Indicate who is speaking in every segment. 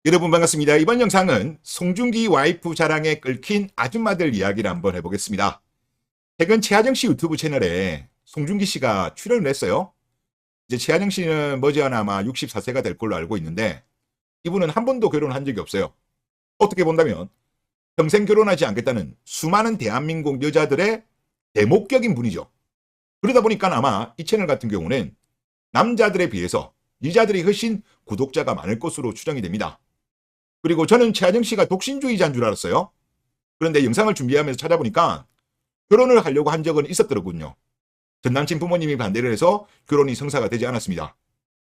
Speaker 1: 여러분 반갑습니다. 이번 영상은 송중기 와이프 자랑에 끌킨 아줌마들 이야기를 한번 해보겠습니다. 최근 최하정 씨 유튜브 채널에 송중기 씨가 출연을 했어요. 이제 최하정 씨는 머지않아 아마 64세가 될 걸로 알고 있는데 이분은 한 번도 결혼한 적이 없어요. 어떻게 본다면 평생 결혼하지 않겠다는 수많은 대한민국 여자들의 대목격인 분이죠. 그러다 보니까 아마 이 채널 같은 경우는 남자들에 비해서 여자들이 훨씬 구독자가 많을 것으로 추정이 됩니다. 그리고 저는 최하정 씨가 독신주의자인 줄 알았어요. 그런데 영상을 준비하면서 찾아보니까 결혼을 하려고 한 적은 있었더군요. 전 남친 부모님이 반대를 해서 결혼이 성사가 되지 않았습니다.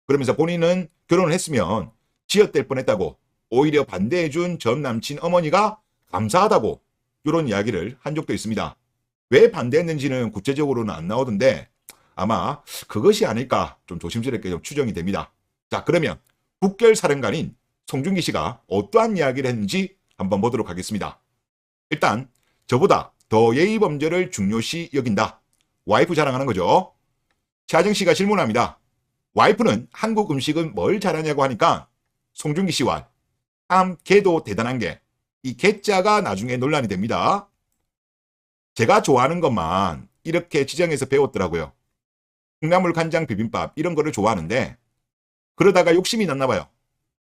Speaker 1: 그러면서 본인은 결혼을 했으면 지읒될 뻔했다고 오히려 반대해준 전 남친 어머니가 감사하다고 이런 이야기를 한 적도 있습니다. 왜 반대했는지는 구체적으로는 안 나오던데 아마 그것이 아닐까 좀 조심스럽게 좀 추정이 됩니다. 자, 그러면 국결사령관인 송중기 씨가 어떠한 이야기를 했는지 한번 보도록 하겠습니다. 일단 저보다 더 예의범절을 중요시 여긴다. 와이프 자랑하는 거죠. 최하정 씨가 질문합니다. 와이프는 한국 음식은 뭘 잘하냐고 하니까 송중기 씨와 참 개도 대단한 게 이 개자가 나중에 논란이 됩니다. 제가 좋아하는 것만 이렇게 지정해서 배웠더라고요. 콩나물 간장 비빔밥 이런 거를 좋아하는데 그러다가 욕심이 났나 봐요.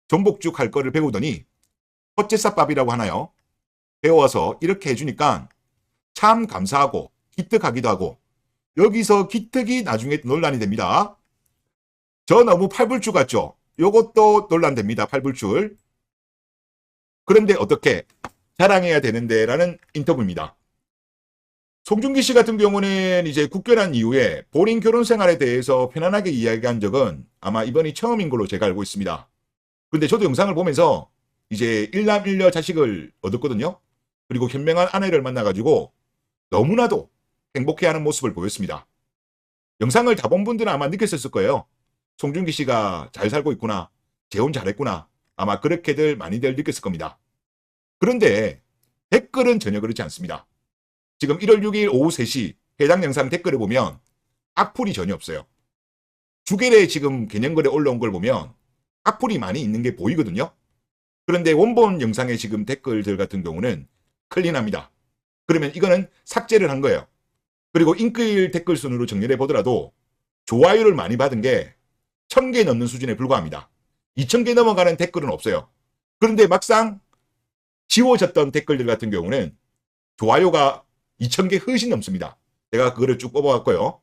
Speaker 1: 전복죽 할 거를 배우더니 헛제사밥이라고 하나요? 배워서 이렇게 해주니까 참 감사하고 기특하기도 하고 여기서 기특이 나중에 논란이 됩니다. 저 너무 팔불출 같죠? 요것도 논란됩니다. 팔불출. 그런데 어떻게 자랑해야 되는데 라는 인터뷰입니다. 송중기 씨 같은 경우는 이제 국결한 이후에 본인 결혼 생활에 대해서 편안하게 이야기한 적은 아마 이번이 처음인 걸로 제가 알고 있습니다. 근데 저도 영상을 보면서 이제 일남일녀 자식을 얻었거든요. 그리고 현명한 아내를 만나가지고 너무나도 행복해하는 모습을 보였습니다. 영상을 다 본 분들은 아마 느꼈을 거예요. 송중기 씨가 잘 살고 있구나. 재혼 잘했구나. 아마 그렇게들 많이들 느꼈을 겁니다. 그런데 댓글은 전혀 그렇지 않습니다. 지금 1월 6일 오후 3시 해당 영상 댓글을 보면 악플이 전혀 없어요. 주결에 지금 개념글에 올라온 걸 보면 악플이 많이 있는 게 보이거든요. 그런데 원본 영상의 지금 댓글들 같은 경우는 클린합니다. 그러면 이거는 삭제를 한 거예요. 그리고 인기일 댓글 순으로 정렬해 보더라도 좋아요를 많이 받은 게 1000개 넘는 수준에 불과합니다. 2000개 넘어가는 댓글은 없어요. 그런데 막상 지워졌던 댓글들 같은 경우는 좋아요가 2000개 훨씬 넘습니다. 제가 그거를 쭉 뽑아왔고요.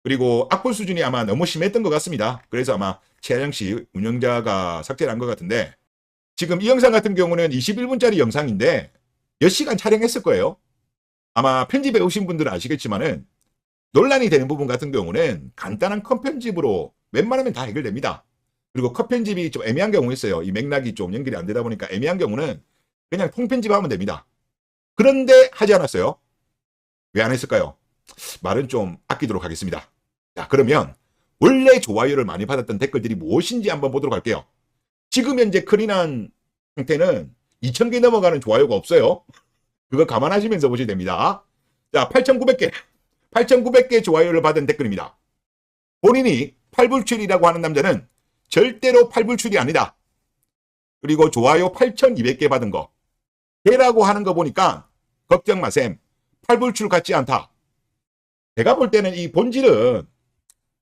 Speaker 1: 그리고 악플 수준이 아마 너무 심했던 것 같습니다. 그래서 아마 최하정 씨 운영자가 삭제를 한 것 같은데 지금 이 영상 같은 경우는 21분짜리 영상인데 몇 시간 촬영했을 거예요. 아마 편집해 오신 분들은 아시겠지만은 논란이 되는 부분 같은 경우는 간단한 컷 편집으로 웬만하면 다 해결됩니다. 그리고 컷 편집이 좀 애매한 경우 있어요. 이 맥락이 좀 연결이 안 되다 보니까 애매한 경우는 그냥 통편집하면 됩니다. 그런데 하지 않았어요. 왜 안 했을까요? 말은 좀 아끼도록 하겠습니다. 자, 그러면 원래 좋아요를 많이 받았던 댓글들이 무엇인지 한번 보도록 할게요. 지금 현재 클린한 상태는 2000개 넘어가는 좋아요가 없어요. 그거 감안하시면서 보시면 됩니다. 자, 8900개 좋아요를 받은 댓글입니다. 본인이 팔불출이라고 하는 남자는 절대로 팔불출이 아니다. 그리고 좋아요 8200개 받은 거. 개라고 하는 거 보니까 걱정 마셈. 팔불출 같지 않다. 제가 볼 때는 이 본질은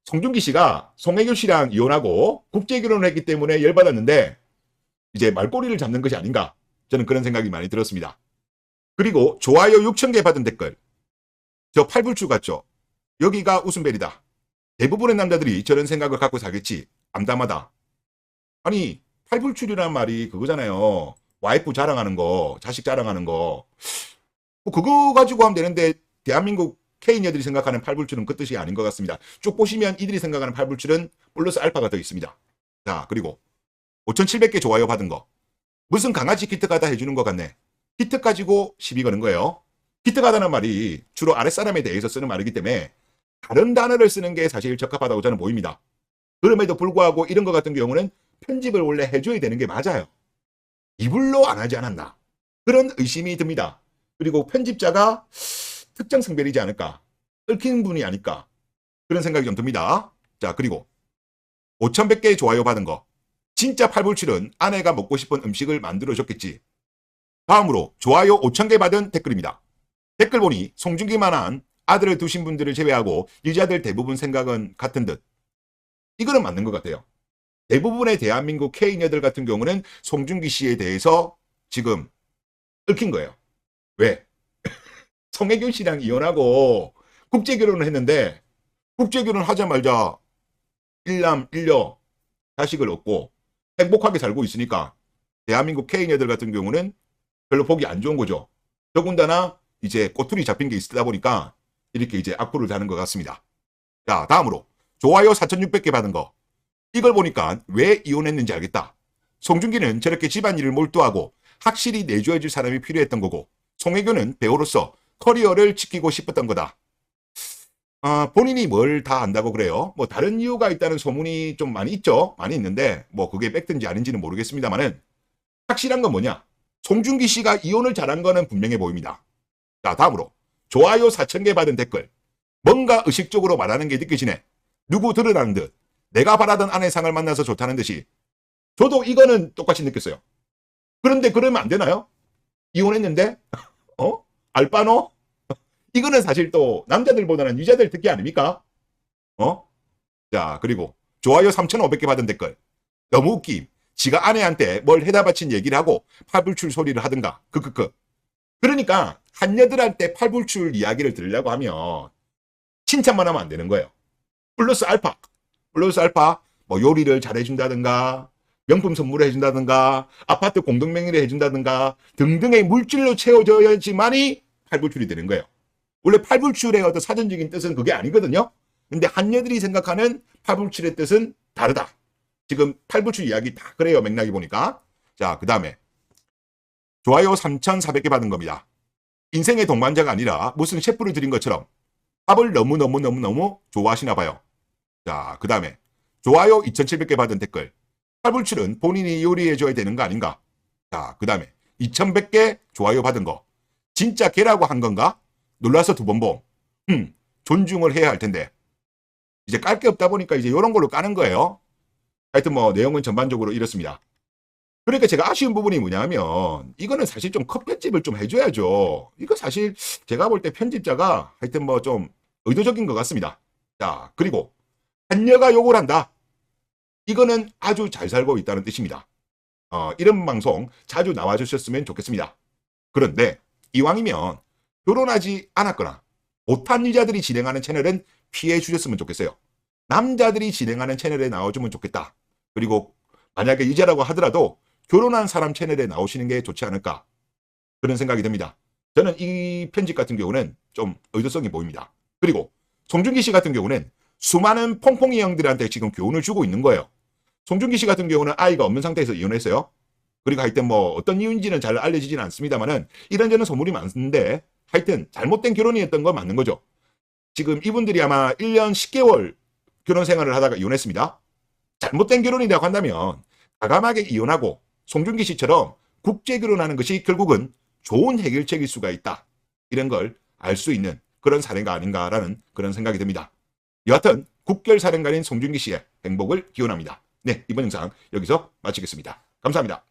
Speaker 1: 송중기 씨가 송혜교 씨랑 이혼하고 국제결혼을 했기 때문에 열받았는데 이제 말꼬리를 잡는 것이 아닌가. 저는 그런 생각이 많이 들었습니다. 그리고 좋아요 6000개 받은 댓글. 저 팔불출 같죠? 여기가 웃음벨이다. 대부분의 남자들이 저런 생각을 갖고 살겠지. 암담하다. 아니 팔불출이라는 말이 그거잖아요. 와이프 자랑하는 거, 자식 자랑하는 거. 뭐 그거 가지고 하면 되는데 대한민국 K녀들이 생각하는 팔불출은 그 뜻이 아닌 것 같습니다. 쭉 보시면 이들이 생각하는 팔불출은 플러스 알파가 더 있습니다. 자, 그리고 5700개 좋아요 받은 거. 무슨 강아지 기특하다 해주는 것 같네. 기특 가지고 시비 거는 거예요. 기특하다는 말이 주로 아랫사람에 대해서 쓰는 말이기 때문에 다른 단어를 쓰는 게 사실 적합하다고 저는 보입니다. 그럼에도 불구하고 이런 것 같은 경우는 편집을 원래 해줘야 되는 게 맞아요. 이불로 안 하지 않았나. 그런 의심이 듭니다. 그리고 편집자가 특정 성별이지 않을까. 얽힌 분이 아닐까. 그런 생각이 좀 듭니다. 자, 그리고 5100개 좋아요 받은 거. 진짜 팔불출은 아내가 먹고 싶은 음식을 만들어줬겠지. 다음으로 좋아요 5,000개 받은 댓글입니다. 댓글 보니 송중기만한 아들을 두신 분들을 제외하고 유자들 대부분 생각은 같은 듯. 이거는 맞는 것 같아요. 대부분의 대한민국 K녀들 같은 경우는 송중기 씨에 대해서 지금 얽힌 거예요. 왜? 송혜교 씨랑 이혼하고 국제결혼을 했는데 국제결혼 하자마자 일남 일녀 자식을 얻고 행복하게 살고 있으니까 대한민국 K녀들 같은 경우는 별로 보기 안 좋은 거죠. 더군다나 이제 꼬투리 잡힌 게 있다 보니까 이렇게 이제 악플을 다는 것 같습니다. 자, 다음으로 좋아요 4,600개 받은 거. 이걸 보니까 왜 이혼했는지 알겠다. 송중기는 저렇게 집안일을 몰두하고 확실히 내줘야줄 사람이 필요했던 거고, 송혜교는 배우로서 커리어를 지키고 싶었던 거다. 본인이 뭘 다 안다고 그래요. 뭐 다른 이유가 있다는 소문이 좀 많이 있죠. 많이 있는데 뭐 그게 팩트인지 아닌지는 모르겠습니다만은 확실한 건 뭐냐. 송중기 씨가 이혼을 잘한 거는 분명해 보입니다. 자, 다음으로 좋아요 4,000개 받은 댓글. 뭔가 의식적으로 말하는 게 느껴지네. 누구 드러나는 듯. 내가 바라던 아내상을 만나서 좋다는 듯이. 저도 이거는 똑같이 느꼈어요. 그런데 그러면 안 되나요? 이혼했는데? 알바노? 이거는 사실 또 남자들보다는 여자들 특기 아닙니까? 자, 그리고 좋아요 3,500개 받은 댓글. 너무 웃김. 지가 아내한테 뭘 해다 바친 얘기를 하고 팔불출 소리를 하든가. 크크크. 그러니까 한여들한테 팔불출 이야기를 들으려고 하면 칭찬만 하면 안 되는 거예요. 플러스 알파. 플러스 알파. 뭐 요리를 잘해준다든가, 명품 선물을 해준다든가, 아파트 공동명의를 해준다든가 등등의 물질로 채워져야지만이 팔불출이 되는 거예요. 원래 팔불출의 어떤 사전적인 뜻은 그게 아니거든요. 근데 한여들이 생각하는 팔불출의 뜻은 다르다. 지금 팔불출 이야기 다 그래요. 맥락이 보니까. 자, 그 다음에 좋아요 3,400개 받은 겁니다. 인생의 동반자가 아니라 무슨 셰프를 드린 것처럼 밥을 너무너무 좋아하시나 봐요. 자, 그 다음에 좋아요 2,700개 받은 댓글. 팔불출은 본인이 요리해줘야 되는 거 아닌가? 자, 그 다음에 2,100개 좋아요 받은 거. 진짜 개라고 한 건가? 놀라서 두 번 봄. 존중을 해야 할 텐데. 이제 깔 게 없다 보니까 이제 이런 걸로 까는 거예요. 하여튼 뭐 내용은 전반적으로 이렇습니다. 그러니까 제가 아쉬운 부분이 뭐냐면 이거는 사실 좀 컷 편집을 좀 해줘야죠. 이거 사실 제가 볼 때 편집자가 하여튼 뭐 좀 의도적인 것 같습니다. 자, 그리고 한여가 욕을 한다. 이거는 아주 잘 살고 있다는 뜻입니다. 이런 방송 자주 나와주셨으면 좋겠습니다. 그런데 이왕이면 결혼하지 않았거나 못한 여자들이 진행하는 채널은 피해 주셨으면 좋겠어요. 남자들이 진행하는 채널에 나와주면 좋겠다. 그리고 만약에 여자라고 하더라도 결혼한 사람 채널에 나오시는 게 좋지 않을까, 그런 생각이 듭니다. 저는 이 편집 같은 경우는 좀 의도성이 보입니다. 그리고 송중기 씨 같은 경우는 수많은 퐁퐁이 형들한테 지금 교훈을 주고 있는 거예요. 송중기 씨 같은 경우는 아이가 없는 상태에서 이혼했어요. 그리고 하여튼 뭐 어떤 이유인지는 잘 알려지지는 않습니다만은 이런저런 소문이 많은데 하여튼 잘못된 결혼이었던 건 맞는 거죠. 지금 이분들이 아마 1년 10개월 결혼 생활을 하다가 이혼했습니다. 잘못된 결혼이라고 한다면 과감하게 이혼하고 송중기 씨처럼 국제 결혼하는 것이 결국은 좋은 해결책일 수가 있다. 이런 걸 알 수 있는 그런 사례가 아닌가라는 그런 생각이 듭니다. 여하튼 국결 사령관인 송중기 씨의 행복을 기원합니다. 네, 이번 영상 여기서 마치겠습니다. 감사합니다.